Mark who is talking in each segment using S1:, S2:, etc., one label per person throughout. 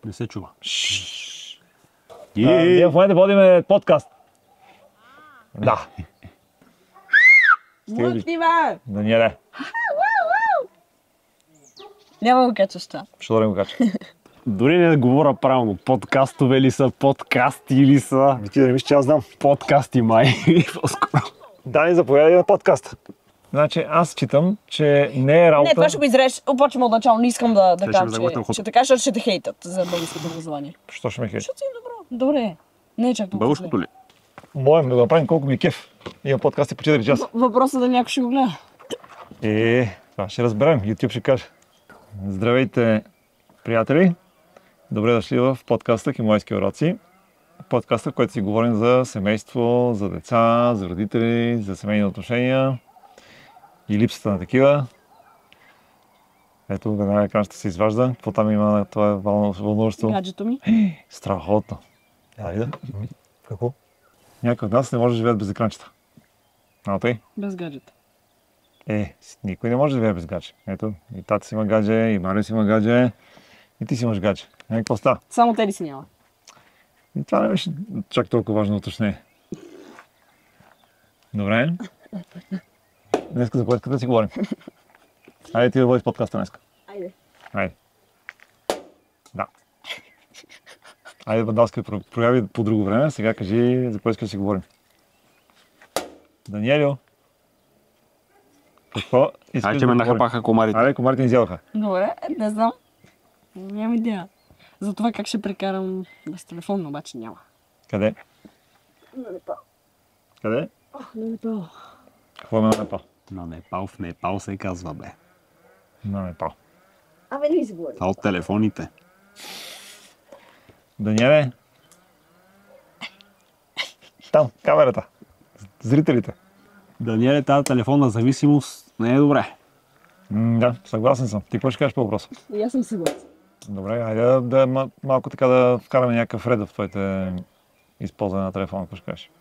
S1: Не се чува.
S2: Ние в момента водим подкаст. Да.
S3: Мутни, бе!
S2: Даниеле,
S3: Няма го качаш това.
S2: що да не го кача?
S1: Дори не да говоря правилно. Подкастове ли са, подкасти ли са?
S2: Ти да не мислиш, че аз знам.
S1: Подкасти май. По-скоро.
S2: Дани, заповядай на подкаст. Значи аз считам, че не е работа...
S3: Не, това ще го изреш. Почвам от начало. Не искам да
S1: ще ме
S3: кажа,
S1: заглътнем ход.
S3: че така, защото ще те хейтат за българското образование.
S2: Що ще ме хей?
S3: Защото си е добро. Добре. Не е чак толкова
S1: Българското ли?
S2: Моем да го направим колко ми е кеф. Имам подкасти по 4 часа.
S3: Въпросът е да някой ще го гледа.
S2: Това ще разберем. YouTube ще каже. Здравейте, приятели! Добре дошли в подкаста Химойски уроци. Подкаста, в който си говорим за семейство, за деца, за родители, за семейни отношения и липсата на такива. Ето, веднага екранчето се изважда. Какво там има на това вълнуващо?
S3: Гаджето ми.
S2: Страхотно. Айде. Какво? Някой от нас не може да живеят без екранчета. А, тъй?
S3: Без гаджета.
S2: Никой не може да живее без гадже. Ето, и тата си има гадже, и Марио си има гадже, и ти си имаш гадже. Какво става?
S3: Само те ли си няма?
S2: И това не беше чак толкова важно уточнение. Добре. Днеска за кое искате да си говорим? Айде ти да водиш подкаста днеска. Айде. Да. Айде бандалски прояви по друго време. Сега кажи за кое искаш да си говорим. Даниелио. Какво искаш
S1: Айде,
S2: да
S1: че ме
S2: говорим?
S1: нахапаха комарите.
S2: Айде, комарите ни изядоха.
S3: Добре, не знам. Нямам идея. За това как ще прекарам без телефон, обаче няма.
S2: Къде?
S3: На Непал.
S2: Къде?
S3: На Непал.
S2: Какво има на Непал?
S1: На Непал, в Непал се казва, бе.
S2: На Непал.
S3: Абе, не си говори.
S1: Това от телефоните.
S2: Даниеле. Там, камерата. Зрителите.
S1: Даниеле, тази телефонна зависимост не е добре.
S2: Да, съгласен съм. Ти какво ще кажеш по въпроса?
S3: И аз съм съгласен.
S2: Добре, хайде малко така да вкараме някакъв ред в твоите използване на телефона, какво ще кажеш?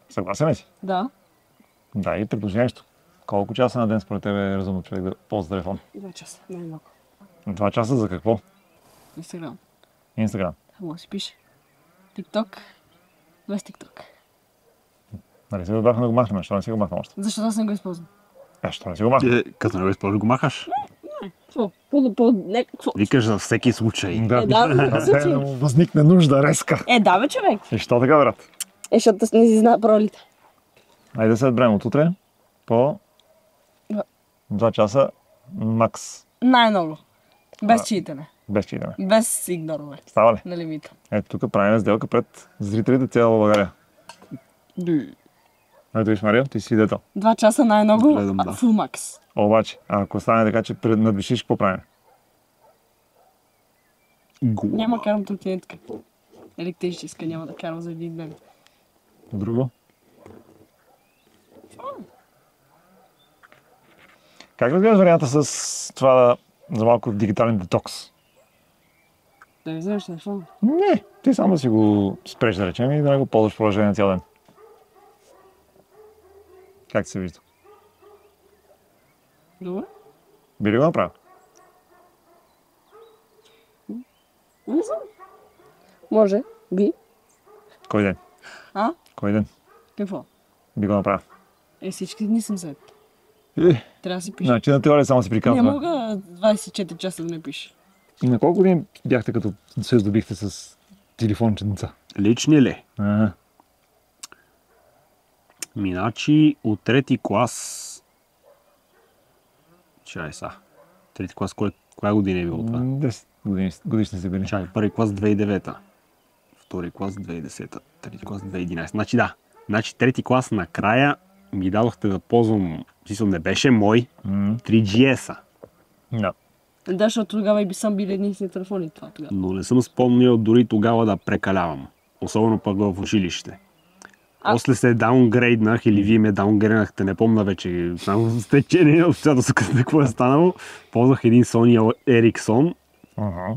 S2: Съгласен ли си?
S3: Да.
S2: Да, и предложението. Колко часа на ден според тебе е разумно човек да ползва телефон?
S3: 2 часа, най-малко.
S2: 2 часа за какво?
S3: Инстаграм.
S2: Инстаграм.
S3: Само си пише. Тикток. Без тикток.
S2: Нали се бяхме да го махнем, защо не си го махнем още?
S3: Защото аз не го използвам.
S2: Защо не си го махнем?
S1: Като не го използваш, го махаш.
S3: Какво? Какво?
S1: Викаш за всеки случай.
S3: Да,
S2: Възникне нужда резка.
S3: да, бе, човек.
S2: И що така, брат?
S3: Защото не си знае паролите.
S2: Айде да се отбрем от утре по
S3: Да.
S2: 2 часа макс.
S3: Най-много. Без читане.
S2: Без читане.
S3: Без игнорове.
S2: Става ли?
S3: На лимита.
S2: Ето тук правим сделка пред зрителите цяла България. Ето виж, Марио, ти си свидетел.
S3: 2 часа най-много,
S1: Гледам, да.
S3: фул макс.
S2: Обаче, ако стане така, че надвишиш, какво правим?
S3: Няма карам тротинетка. Електрическа няма да карам за един ден.
S2: Друго? Как разгледаш варианта с това за малко дигитален детокс?
S3: Да ми вземеш телефон.
S2: Не, ти само да си го спреш, да речем, и да не го ползваш в продължение на цял ден. Как ти се вижда?
S3: Добре.
S2: Би ли го направил?
S3: Не знам. Може. Би.
S2: Кой ден?
S3: А?
S2: Кой ден
S3: Какво?
S2: би го направил?
S3: Всички дни съм зает. Трябва да си пише.
S2: Значи на теория само си приказва.
S3: Не мога 24 часа да не пише.
S2: На колко години бяхте като се здобихте с телефонченца?
S1: Лични ли?
S2: Ага.
S1: Миначи от трети клас. Чай са. Трети клас, коя година е било това?
S2: 10 годишни сте били.
S1: Чай, първи клас 2009, втори клас 2010, трети клас 2011. Значи да. Значи трети клас накрая ми дадохте да ползвам, не беше мой, 3GS-а.
S2: Да.
S3: Да, защото тогава и би съм били единствени телефони това тогава.
S1: Но не съм спомнил дори тогава да прекалявам. Особено пък в училище. После се даунгрейднах или вие ме даунгрейднахте, не помня вече. Само с течение на обстоятелството какво е станало. Ползвах един Sony Ericsson.
S2: Ага.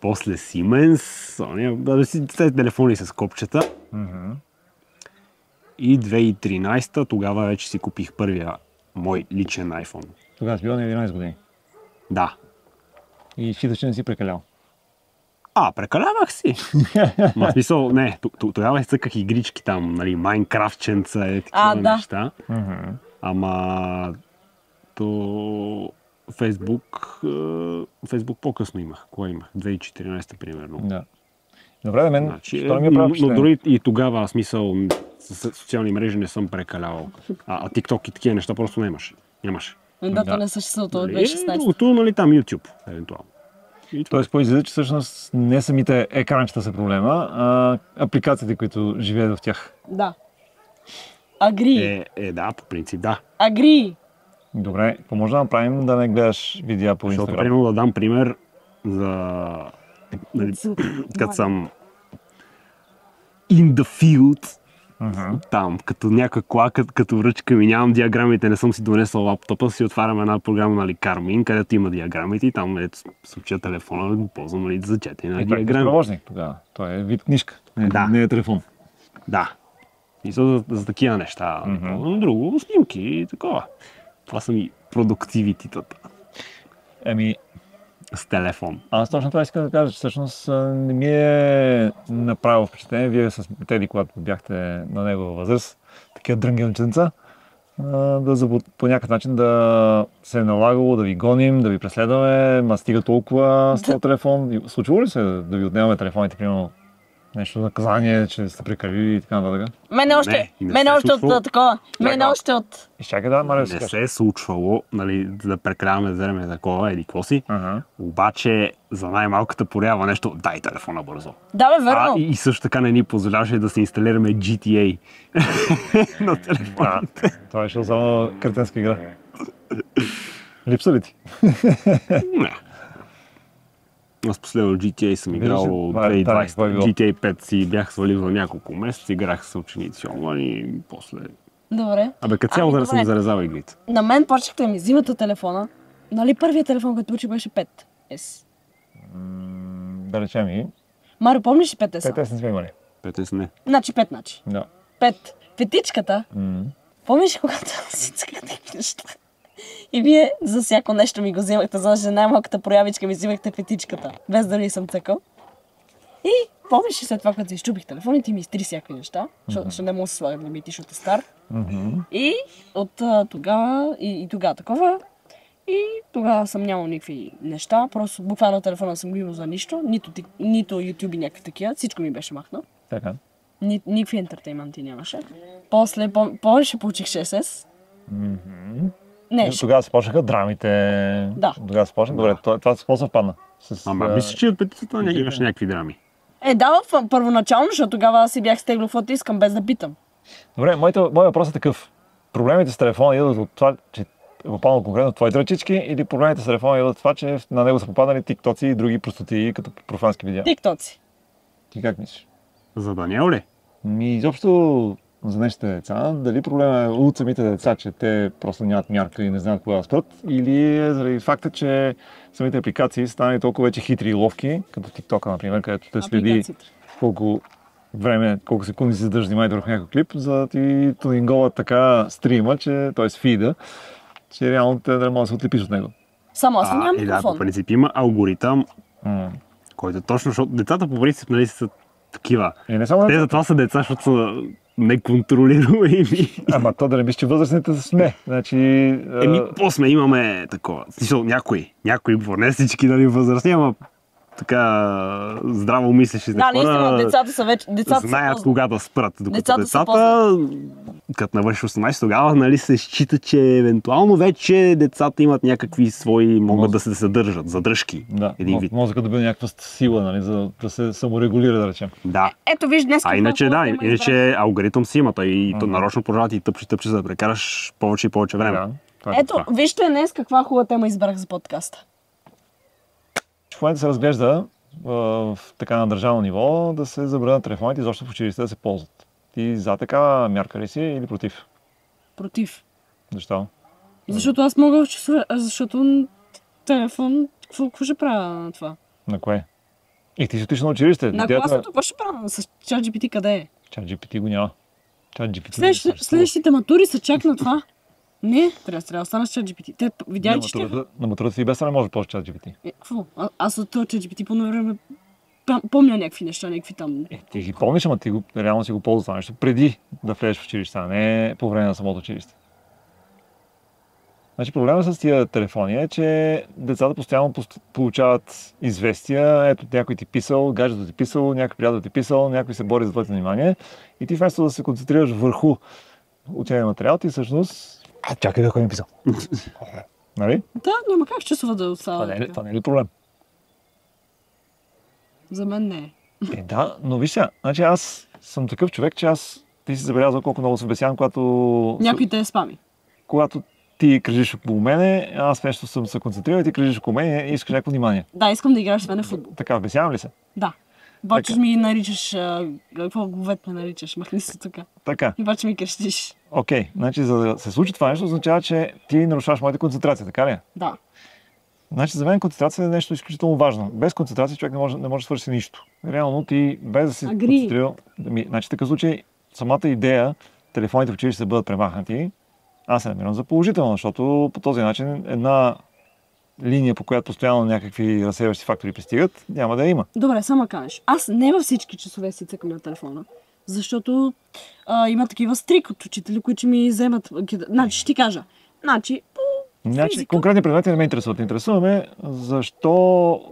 S1: После Siemens. Sony, тези телефони с копчета. И 2013 тогава вече си купих първия мой личен iPhone.
S2: Тогава си бил на 11 години.
S1: Да.
S2: И считаш, че не си прекалял.
S1: Прекалявах си. В смисъл, не, тогава изцъках игрички там, нали, Майнкрафтченца и такива неща. Ама Фейсбук по-късно имах. Кога имах? 2014 примерно.
S2: Да. Добре, да мен,
S1: значи,
S2: що ми е прав,
S1: но дори и тогава, в смисъл, с социални мрежи не съм прекалявал. А TikTok и такива неща просто нямаше.
S3: Да, то не съществува, това от
S1: Нали,
S3: 2016.
S1: другото, нали, там YouTube, евентуално.
S2: Тоест, по-излиза, че всъщност не самите екранчета са проблема, а апликациите, които живеят в тях.
S3: Да. Агри.
S1: Да, по принцип, да.
S3: Агри.
S2: Добре, какво може да направим да не гледаш видеа по
S1: Защото,
S2: Инстаграм?
S1: примерно, да дам пример за... Нали, като съм in the field, там, като някаква кола, като връчка ми, нямам диаграмите, не съм си донесъл лаптопа, си отварям една програма, нали, Carmin, където има диаграмите и там случая телефона, го ползвам, нали, за четене на диаграми.
S2: Това е провожник тогава. Той е вид книжка, не е телефон.
S1: Да. И за такива неща. Друго, снимки и такова. Това са ми продуктивититата. С телефон.
S2: Аз точно това искам да кажа, че всъщност не ми е направило впечатление. Вие с Теди, когато бяхте на негова възраст, такива дрънгелченца, по някакъв начин да се е налагало да ви гоним, да ви преследваме, ма стига толкова с този телефон. Случвало ли се да ви отнемаме телефоните, примерно нещо наказание, че сте прекалили и така нататък?
S3: Мене още от такова. Мене още от...
S2: Изчакай да, Марио,
S1: не се е случвало, нали, да прекаляваме време такова, или какво си. Обаче за най-малката порява нещо, дай телефона бързо.
S3: Да, бе, верно.
S1: И също така не ни позволяваше да се инсталираме GTA на телефоните.
S2: Да, това е само картинска игра. Липса ли ти?
S1: Не. Аз последно GTA съм играл 2020. GTA 5 си бях свалил за няколко месеца, играх с ученици онлайн и после...
S3: Добре.
S1: Като цяло да съм зарезал игрите.
S3: На мен почнахте да ми взимате телефона. Нали първият телефон, който получи, беше 5S?
S2: Да речем и...
S3: Марио, помниш ли 5S?
S2: 5S не сме имали.
S1: 5S не.
S3: Значи 5 начи.
S2: Да.
S3: 5. Петичката. Помниш ли, когато си цъкате неща? И вие за всяко нещо ми го взимахте, за най-малката проявичка ми взимахте петичката, без да ли съм цъкал. И помниш ли след това, като си изчупих телефоните и ми изтри всякакви неща, защото не мога да се слагам лимити, защото е стар. И от тогава, и тогава такова, и тогава съм нямал никакви неща, просто буквално телефона съм го имал за нищо, нито YouTube и някакви такива, всичко ми беше махнал.
S2: Така.
S3: Никакви ентертейменти нямаше. После, помниш ли, получих 6S? Не,
S2: тогава се почнаха драмите.
S3: Да.
S2: Тогава се почна. Добре, това с какво съвпадна?
S1: Мисля, че от петицата имаш някакви драми.
S3: Да, първоначално, защото тогава си бях стеглил фото, искам без да питам.
S2: Добре, моят въпрос е такъв. Проблемите с телефона идват от това, че е попаднал конкретно твоите ръчички, или проблемите с телефона идват от това, че на него са попаднали тиктоци и други простоти като профански видеа?
S3: Тиктоци.
S2: Ти как мислиш?
S1: За Даниел ли?
S2: Изобщо за днешните деца, дали проблема е от самите деца, че те просто нямат мярка и не знаят кога да спрат, или е заради факта, че самите апликации са станали толкова вече хитри и ловки, като TikTok, например, където те следи колко време, колко секунди си задържа внимание върху някакъв клип, за да ти тунинговат така стрима, т.е. фида, че реално те да може да се отлепиш от него.
S3: Само аз нямам
S1: микрофон. Да, по принцип има алгоритъм, който точно, защото децата по принцип нали са такива.
S2: Не само
S1: те затова са деца, защото са неконтролируеми.
S2: Ама то да не мислиш, че възрастните сме. Значи...
S1: По-сме имаме такова. Някои, не всички нали възрастни, ама така здраво мислещите хора.
S3: Наистина, децата са вече...
S1: знаят кога да спрат. Докато децата, като навърши 18, тогава нали се счита, че евентуално вече децата имат някакви свои, могат да се съдържат, задръжки.
S2: Да, мозъкът да бъде някаква сила, нали, за да се саморегулира, да речем.
S1: Да.
S3: Ето виж днес.
S1: Иначе алгоритъм си има, и то нарочно продължава и тъпче, за да прекараш повече и повече време.
S3: Ето, вижте днес каква хубава тема избрах за подкаста.
S2: В момента се разглежда в така на държавно ниво да се забранят телефоните изобщо в училище да се ползват. Ти за такава мярка ли си или против?
S3: Против.
S2: Защо?
S3: Защото аз мога, защото телефон, какво ще правя на това?
S2: На кое? И ти си отиш на училище.
S3: На класното, какво ще правя? С ChatGPT къде е?
S2: ChatGPT го няма.
S3: Следващите матури са чак на това. Не, трябва да остана с ChatGPT. Те видя ли, че ще...
S2: На матурата и без това не може да ползваш ChatGPT.
S3: Какво? Аз от този ChatGPT по време помня някакви неща, някакви там...
S2: Ти ги помниш, ама ти реално си го ползваш това нещо преди да влезеш в училище, а не по време на самото училище. Значи проблема с тия телефони е, че децата постоянно получават известия, ето някой ти писал, гаджето ти писал, някой приятел ти писал, някой се бори за твоето внимание и ти вместо да се концентрираш върху учения материал, ти всъщност... чакай да кой ми писал. Нали?
S3: Да, няма как часова да остава.
S2: Това не е ли проблем?
S3: За мен не е.
S2: Да, но виж сега, значи аз съм такъв човек, че ти си забелязал колко много се бесявам, когато...
S3: Някой те е спами.
S2: Когато ти кръжиш около мене, аз нещо съм се концентрирал и ти кръжиш около мене и искаш някакво внимание.
S3: Да, искам да играеш с мене в футбол.
S2: Така, бесявам ли се?
S3: Да. Бачиш ми наричаш, какво говет ме наричаш, махни се така.
S2: Така.
S3: И бачи ми крещиш.
S2: Окей, значи за да се случи това нещо, означава, че ти нарушаваш моята концентрация, така ли?
S3: Да.
S2: Значи за мен концентрация е нещо изключително важно. Без концентрация човек не може да свърши нищо. Реално ти без да си концентрирал... Значи в такъв случай самата идея телефоните в училище да бъдат премахнати, аз се намирам за положително, защото по този начин една линия, по която постоянно някакви разсейващи фактори пристигат, няма да я има.
S3: Добре, само кажеш. Аз не във всички часове си цъкам на телефона, защото има такива стрик от учители, които ми вземат... Значи, ще ти кажа. Значи,
S2: конкретни предмети не ме интересуват. Интересуваме защо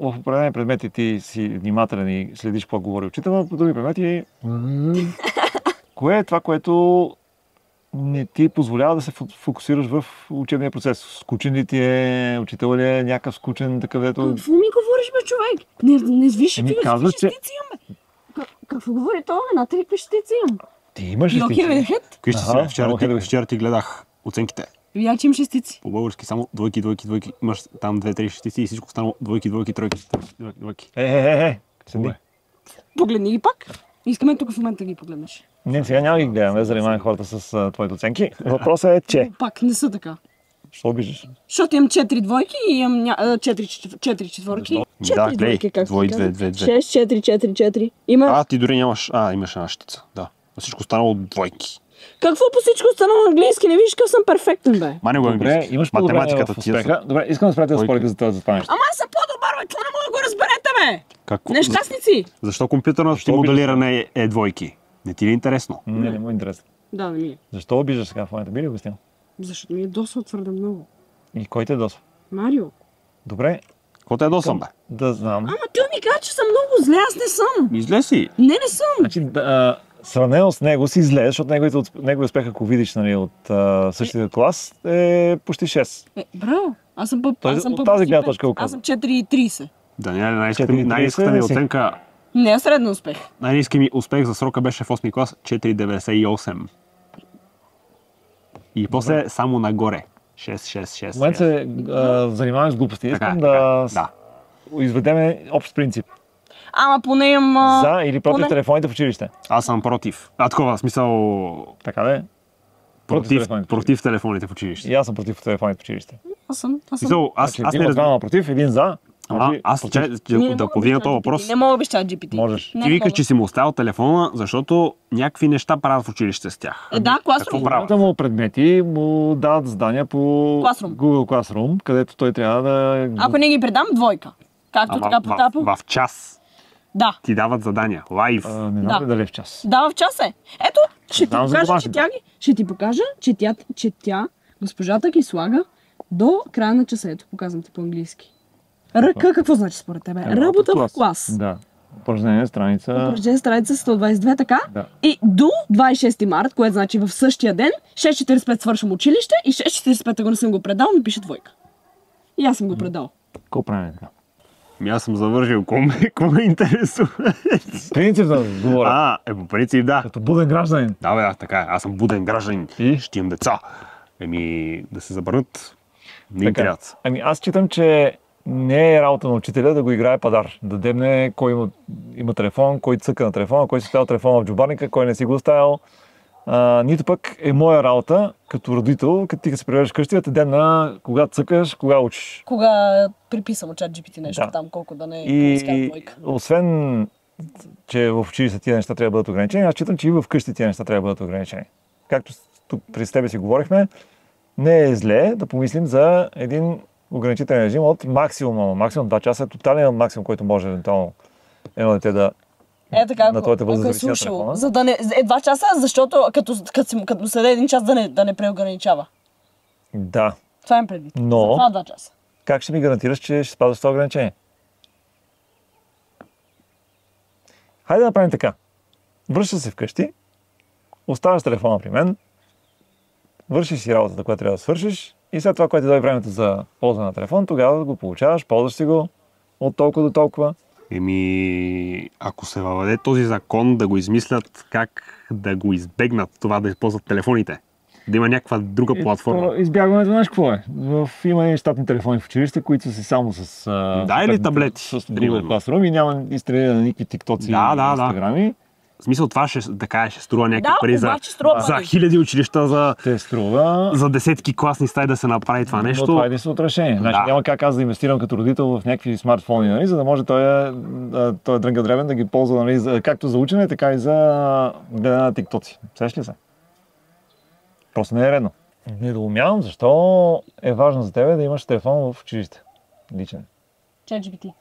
S2: в определени предмети ти си внимателен и следиш какво говори учител, а по други предмети кое е това, което не ти позволява да се фокусираш в учебния процес. Скучен ли ти е, учител ли е някакъв скучен такъв, дето...
S3: Какво ми говориш, бе, човек? Не виж, какви щитици имам, бе. Какво говори това, бе? Нате ли какви щитици имам?
S2: Ти имаш ли
S1: щитици? Вчера ти гледах оценките.
S3: Видя, че имам шестици.
S1: По български само двойки. Имаш там 2-3 шестици и всичко останало двойки, тройки.
S2: Седи.
S3: Погледни ги пак. Искаме тук в момента да ги погледнеш.
S2: Не, сега няма ги гледаме, занимаваме хората с твоите оценки. Въпросът е, че...
S3: Пак не са така.
S2: Що обиждаш?
S3: Защото имам 4 двойки и имам 4 четворки. 4 двойки, както
S1: двой,
S3: се казва.
S1: 2.
S3: 6, 4. Има...
S1: ти дори нямаш... имаш една щица, да. Всичко останало двойки.
S3: Какво по всичко останало на английски? Не виждаш какъв съм перфектен, бе.
S1: Мане го английски.
S2: Имаш математиката в успеха. Добре, искам да спрете да спорите за това нещо.
S3: Ама аз съм по-добър, бе. Това не мога да го разберете, бе.
S1: Какво?
S3: Нещастници.
S1: Защо компютърното ти моделиране е двойки? Не ти ли е интересно?
S2: Не му е интересно.
S3: Да, не ми е.
S2: Защо обиждаш сега в момента? Би ли обяснил?
S3: Защото ми е досва твърде много.
S2: И кой те досва?
S3: Марио.
S2: Добре.
S1: Какво те е досъм, бе?
S2: Да знам.
S3: Ама той ми каза, че съм много зле, аз не съм.
S1: Излез си.
S3: Не съм.
S2: Значи, сравнено с него си зле, защото неговия успех, ако видиш нали, от същия клас, е почти 6.
S3: Браво. Аз съм
S2: от тази гледна точка
S3: Аз съм 4,30.
S1: Даниел, най-ниската ми оценка...
S3: Не е средно успех.
S1: Най-ниският ми успех за срока беше в 8 клас 4,98. И после само нагоре. 6.
S2: В момента се занимаваме с глупости. Искам да изведеме общ принцип.
S3: Ама поне имам...
S2: За или против телефоните в училище?
S1: Аз съм против. Такова, смисъл...
S2: Така да е?
S1: Против телефоните в училище.
S2: И аз съм против телефоните в училище.
S3: Аз съм.
S1: Аз
S2: не разбирам. Против, един за.
S1: Да повдигна този въпрос.
S3: Не мога да обеща GPT.
S2: Можеш.
S1: Ти викаш, че си му оставил телефона, защото някакви неща правят в училище с тях.
S3: Да, Classroom.
S2: Правилата му предмети му дават задания по Google Classroom, където той трябва да...
S3: Ако не ги предам, двойка. Както така потапа.
S1: В час.
S3: Да.
S1: Ти дават задания. Лайв.
S2: Не знам дали в час.
S3: Да, в час е. Ето, ще ти покажа, че тя, госпожата ги слага до края на часа. Ето, показвам ти по-английски. РК, какво значи според тебе? Работа в клас.
S2: Да. Упражнение страница
S3: 122, така?
S2: Да.
S3: И до 26 март, което значи в същия ден, 6:45 свършвам училище и 6:45, ако не съм го предал, ми пише двойка. И аз съм го предал.
S2: Какво правим така?
S1: Аз съм завършил. Какво ме интересува?
S2: Принцип да говоря.
S1: По принцип да.
S2: Като буден гражданин.
S1: Да, така. Аз съм буден гражданин.
S2: И?
S1: Ще имам деца. Да се забърнат. Не им трябва.
S2: Аз считам, че не е работа на учителя да го играе падар. Да дебне кой има телефон, кой цъка на телефона, кой си оставил телефона в джобарника, кой не си го оставил. Нито пък е моя работа като родител, като ти се прибереш вкъщи, да те дебна кога цъкаш, кога учиш.
S3: Кога приписам от ChatGPT нещо там, колко да не изкарам двойка.
S2: Освен, че в училище тия неща трябва да бъдат ограничени, аз считам, че и вкъщи тия неща трябва да бъдат ограничени. Както тук при тебе си говорихме, не е зле да помислим за един ограничителен режим от максимум 2 часа, е тотален максимум, който може евентуално едно дете да
S3: Така,
S2: на твоята възраст
S3: ако е
S2: зависи от
S3: слушало.
S2: телефона.
S3: За да не... 2 часа, защото като му седе 1 час да не преограничава.
S2: Да,
S3: Това им предвид.
S2: Но-
S3: За това 2 часа.
S2: как ще ми гарантираш, че ще спазваш това ограничение? Хайде да направим така. Връщаш се вкъщи, оставяш телефона при мен, вършиш си работата, която трябва да свършиш и след това, което ти дойде времето за ползване на телефон, тогава го получаваш, ползваш си го от толкова до толкова.
S1: Ако се въведе този закон, да го измислят как да го избегнат това да използват телефоните. Да има някаква друга платформа.
S2: Избягването, знаеш какво е? Има и щатни телефони в училище, които са си само с...
S1: Да, или таблети,
S2: С Google
S1: примерно.
S2: Classroom и няма инсталирани никакви тиктоци
S1: Да,
S2: и
S1: да.
S2: инстаграми.
S1: В смисъл това ще струва някакви
S3: Да,
S1: пари
S3: обаче струва
S1: за
S3: пари.
S1: хиляди училища,
S2: Те струва.
S1: за десетки класни стаи да се направи това
S2: Но
S1: нещо.
S2: това е единственото решение. Значи
S1: Да.
S2: няма как аз да инвестирам като родител в някакви смартфони, нали, за да може той дрънга дребен да ги ползва, нали, както за учене, така и за гледане на тиктоци. Сеш ли се? Просто не е редно. Недоумявам защо е важно за тебе да имаш телефон в училище. Личен.
S3: ChatGPT.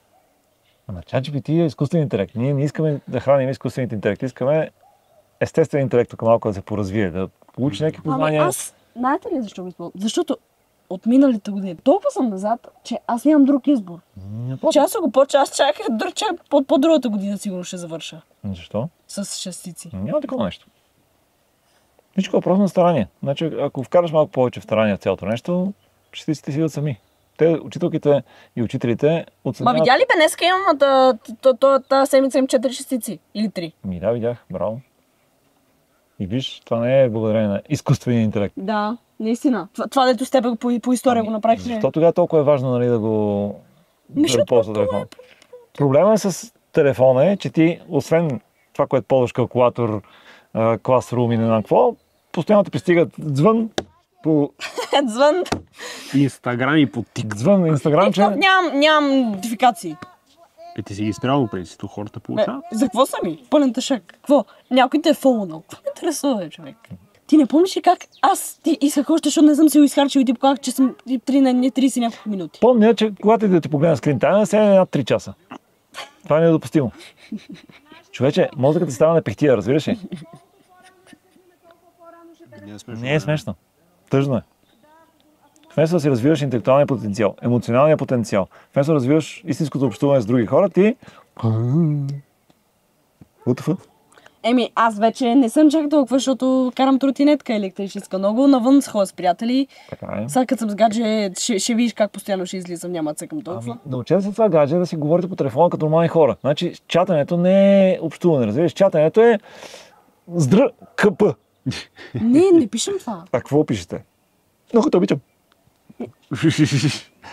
S2: Ама ChatGPT е изкуствен интелект. Ние не искаме да храним изкуствените интелект. Искаме естествен интелект тук малко да се поразвие, да получи някакви познания.
S3: Аз, знаете ли защо го използвам? Защото от миналите години толкова съм назад, че аз нямам друг избор. Че аз го почва, аз чаках по другата година сигурно ще завърша.
S2: Защо?
S3: С шестици.
S2: Няма такова нещо. Всичко е просто на старание. Значи, ако вкараш малко повече в старание в цялото нещо, частиците си идват сами. Те, учителките и учителите
S3: Ма
S2: оценяват...
S3: видя ли бе, днеска имам тази седмица им 4 шестици или 3.
S2: Ми да, видях. Браво. И виж, това не е благодарение на изкуствения интелект.
S3: Да, наистина. Това дето с теб по история го направих.
S2: Защо тогава толкова е важно, нали, да го
S3: Защото
S2: ползва телефон? Проблема е с телефона е, че ти, освен това, което ползваш калкулатор, класрум и не знам какво, постоянно ти пристигат звън по
S3: Звън.
S1: Инстаграм и по тик.
S2: звън инстаграмче.
S3: Нямам нотификации.
S1: Ти си ги спрял принципно, хората
S3: Бе,
S1: получават.
S3: за какво са ми? Пълен тъшак. Какво? Някой те е фолунал. Какво ме интересува, бе, човек? Ти не помниш ли как аз ти исках още, защото не съм си го изхарчил и ти показах, че съм 30 няколко минути.
S2: Помня, че когато и да ти погледна скрин тайма, сега е над 3 часа. Това е недопустимо. Човече, мозъкът ти става на пехтия, разбираш ли? Не е смешно. Тъжно е. Вместо да си развиваш интелектуалния потенциал, емоционалния потенциал, вместо да развиваш истинското общуване с други хора, ти... What
S3: Еми, аз вече не съм чак толкова, защото карам тротинетка електрическа. Много навън с хора с приятели.
S2: Така е.
S3: Сега като съм с гадже, ще видиш как постоянно ще излизам, няма да цъкам толкова.
S2: Научете се това гадже да си говорите по телефона като нормални хора. Значи, чатането не е общуване, разбираш? Чатането е КП.
S3: Не пишем това.
S2: А какво пишете? Много те обичам.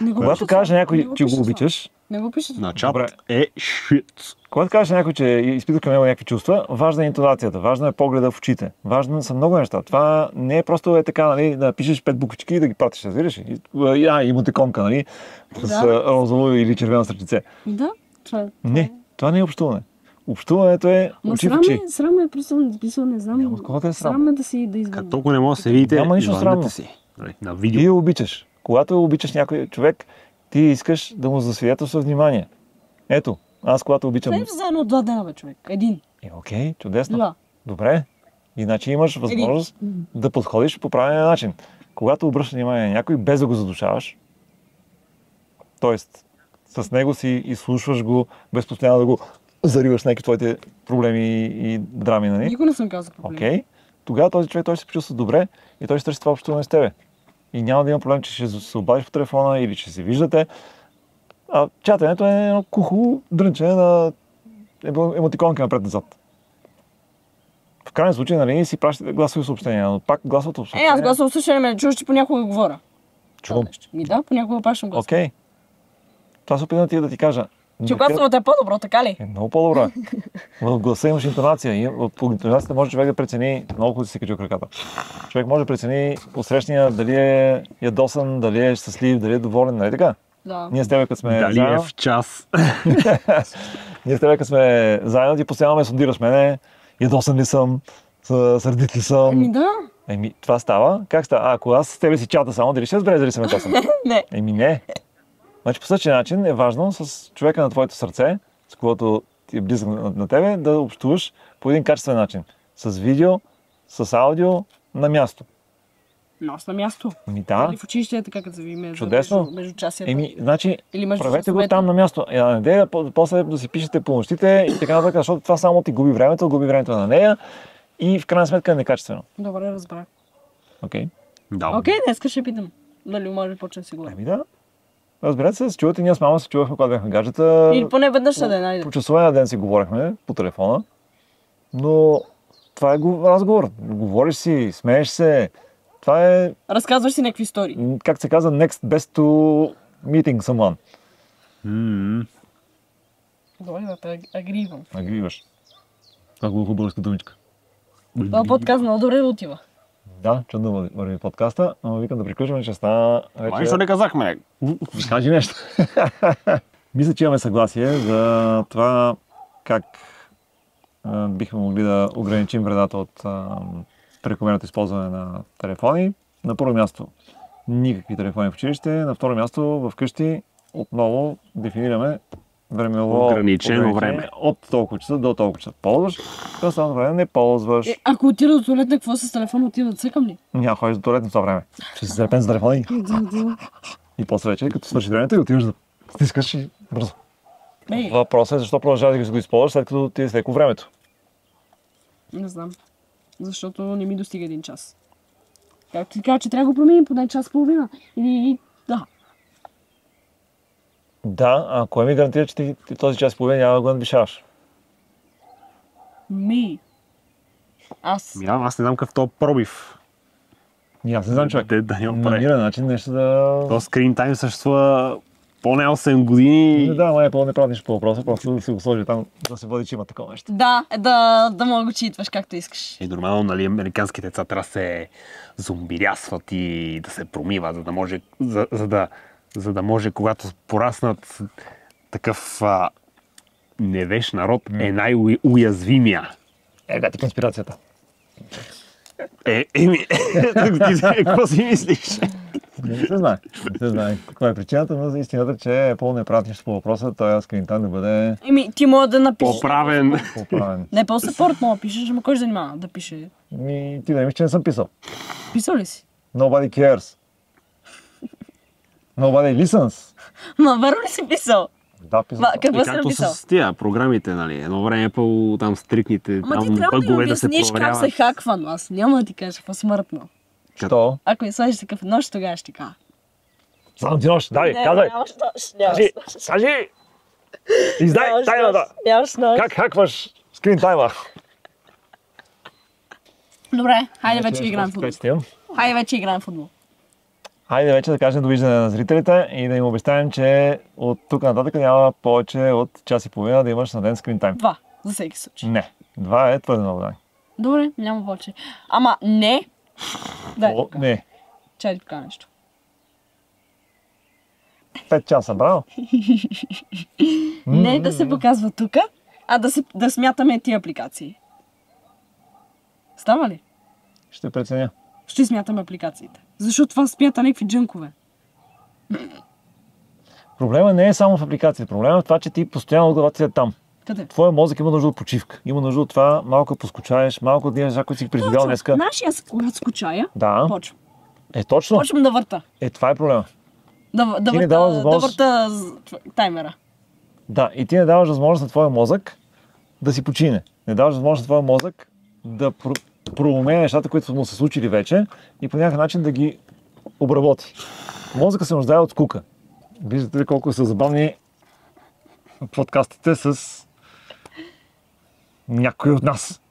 S3: Не го
S2: Когато
S3: пиша
S2: кажеш
S3: това.
S2: на някой,
S3: Не го
S2: че го
S3: пиша това.
S2: обичаш,
S3: Не го пиша това.
S1: На чат
S2: Добре.
S1: е шит.
S2: когато кажеш на някой, че изпитва към него някакви чувства, важна е интонацията, важна е погледа в очите, важно са много неща. Това не е просто е така, нали, да пишеш 5 буквички и да ги пратиш, разбираш ли? Имотиконка, нали, с
S3: Да.
S2: розово или червено сърчице.
S3: Да, това е.
S2: Не, това не е общуване. Общуването е
S3: Ма
S2: очи в очи.
S3: срам е, просто не знам.
S2: Няма от кого да е срам.
S3: Срам е да извадя.
S1: Като толкова не може да се видите,
S2: Няма нищо
S1: извадете
S2: срамно.
S1: си. Нали, на
S2: Ти
S1: видео.
S2: я обичаш. Когато обичаш някой човек, ти искаш да му засвидетелства внимание. Ето, аз когато обичам...
S3: Не заедно от 2 дена, бе, човек. Един.
S2: Окей, чудесно.
S3: Да.
S2: Добре. Иначе имаш възможност да подходиш по правилния начин. Когато обръщаш внимание на някой, без да го задушаваш, т.е. с него си изслушваш го, без постоянно да го зариваш някакви твоите проблеми и драми, нали?
S3: Никога не съм казал проблем.
S2: Окей. Тогава този човек той ще се почувства добре и той ще търси това общуване с тебе. И няма да има проблем, че ще се обадиш по телефона или че се виждате. А чатането е едно кухо дрънчене на емотиконки напред-назад. В крайен случай, нали, си пращате гласови съобщения, но пак гласовото съобщение...
S3: Аз гласа услушане ме чуваш, че понякога говоря.
S2: Чувам.
S3: Ми да, понякога пращам глас.
S2: Окей. Това се опитам да ти кажа.
S3: Че гласовото е по-добро, така ли?
S2: Е много по-добро. В гласа имаш интонация. И по интонацията може човек да прецени, много хубаво си качил краката. Човек може да прецени посрещния дали е ядосан, дали е щастлив, дали е доволен, нали така?
S3: Да.
S2: Ние с тебе, като сме
S1: Дали е
S2: заедно,
S1: в час.
S2: ние с тебе, като сме заедно, ти постоянно ме сондираш мене, ядосан ли съм, сърдит ли съм.
S3: Еми да.
S2: Това става. Как става? Ако аз с тебе си чата само, дали ще разбереш дали съм ятосан?
S3: Не.
S2: Не. Значи по същия начин е важно с човека на твоето сърце, с когото ти е близък на тебе, да общуваш по един качествен начин. С видео, с аудио, на място.
S3: Но аз на място.
S2: Да.
S3: Или в училище е така, като се ви
S2: Чудесно.
S3: между часията.
S2: Значи,
S3: Или между
S2: правете го
S3: часовете.
S2: там на място. Не дей после да си пишете по нощите и така нататък, защото това само ти губи времето на нея и в крайна сметка е некачествено.
S3: Добре, разбрах.
S2: Окей?
S1: Да.
S3: Окей, днеска ще питам. Дали може да почнем да си говорим.
S2: Да. Разберете се, чувате, ние с мама се чувахме, когато бяхме гаджета.
S3: Или поне веднъж на ден, айде.
S2: По часове на ден си говорихме по телефона, но това е разговор. Говориш си, смееш се. Това е,
S3: Разказваш си някакви истории.
S2: как се казва, next best to meeting someone.
S3: Добре, да те агривам.
S2: Агриваш. Това е глухо българска думичка.
S3: Това подкаст много добре да отива.
S2: Да, чудно върви подкаста, но викам да приключваме, че стана вече...
S1: Нищо не казахме.
S2: Кажи нещо. Мисля, че имаме съгласие за това как бихме могли да ограничим вредата от прекомерното използване на телефони. На първо място, никакви телефони в училище. На второ място, вкъщи отново дефинираме времево
S1: Ограничено време.
S2: От толкова часа до толкова часа ползваш, до останалото време не ползваш.
S3: Ако отида до туалетна, какво с телефона отива да цъкам ли?
S2: Няма ходиш до туалетна в това време. Ще си зарепен за телефона и после вече, като свърши времето и отиваш да стискаш и бързо. Въпросът е защо продължаваш да го използваш, след като ти е свеко времето.
S3: Не знам. Защото не ми достига един час. Както ти казва, че трябва да го променим поне час и половина. Или да.
S2: Да, а кое ми гарантира, че ти този час и половина няма да го надвишаваш?
S3: Аз.
S1: Аз не знам какъв то пробив.
S2: Аз не знам, човек.
S1: Да не оправи.
S2: Намира начин нещо да...
S1: То скрин тайм съществува поне 8 години.
S2: Да, май е по-неправда нищо по въпроса, просто да си го сложи там, да се води, че има такова нещо.
S3: Да мога го читваш както искаш.
S1: И нормално, нали, американските деца трябва да се зомбирясват и да се промиват, за да може, за да може, когато пораснат такъв невещ народ, е най-уязвимия.
S2: Ти конспирацията.
S1: Какво си мислиш?
S2: Не се знае. Каква е причината, но за истината, че е по-неправда нищо по въпроса, той скринтайм да бъде
S3: Ти мога да напишеш.
S1: Поправен.
S3: Не, по-съпорт мога да пишеш, ама кой ще занимава да пише?
S2: Ти да мислиш, че не съм писал.
S3: Писал ли си?
S2: Nobody cares. Nobody listens.
S3: Ма, верно ли си писал?
S2: Да, писал.
S3: Какво си
S1: Както
S3: написал?
S1: с тия програмите, нали, едно време по там стрикните,
S3: Ама ти
S1: там
S3: трябва да
S1: бъгове
S3: ми
S1: да се
S3: обясниш как
S1: проверяват.
S3: се хаква, но аз няма да ти кажа по-смъртно.
S2: Що?
S3: Ако ми сложиш такъв нож, тогава ще ти кажа.
S2: Само ти нощ, дай, казай. Кажи! Издай тайната!
S3: Нямаш нож.
S2: Как хакваш скрин тайма?
S3: Добре, хайде вече играем в футбол. Хайде вече играем в футбол.
S2: Хайде вече да кажем довиждане на зрителите и да им обещаем, че от тук нататък няма повече от час и половина да имаш на ден скрин тайм.
S3: 2, за всеки случай.
S2: Не, 2 е твърде много, дай.
S3: Добре, няма повече. Ама не.
S2: Не.
S3: Чай да ти покажа нещо.
S2: 5 часа, браво.
S3: Не да се показва тук, а да смятаме тия апликации. Става ли?
S2: Ще преценя.
S3: Ще смятаме апликациите. Защото това смята някакви джънкове.
S2: Проблема не е само в апликацията. Проблема е в това, че ти постоянно главата си е там.
S3: Къде?
S2: Твоя мозък има нужда от почивка. Има нужда от това малко поскучаеш, малко от неща, които си преживял днеска.
S3: Знаеш, аз когато скучая,
S2: Да.
S3: почвам.
S2: Точно.
S3: Почвам да върта.
S2: Това е проблема.
S3: Да
S2: Ти не даваш
S3: върта
S2: възможност-
S3: таймера.
S2: Да, и ти не даваш възможност на твоя мозък да си почине. Не даваш възможност на твоя мозък да проумее нещата, които са му се случили вече и по някакъв начин да ги обработи. Мозъка се нуждае от скука. Виждате ли колко са забавни подкастите с някой от нас.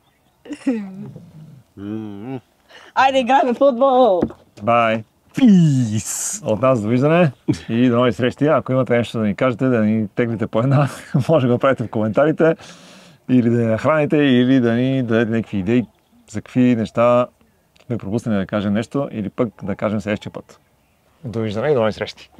S3: Айде, играем в футбол!
S2: Бай!
S1: Пис!
S2: От нас довиждане и до нови срещи. Ако имате нещо да ни кажете, да ни теглите по една, може да го правите в коментарите или да ни храните, или да ни дадете някакви идеи за какви неща сме пропуснали да кажем нещо или пък да кажем следващия път. Довиждане и до нови срещи!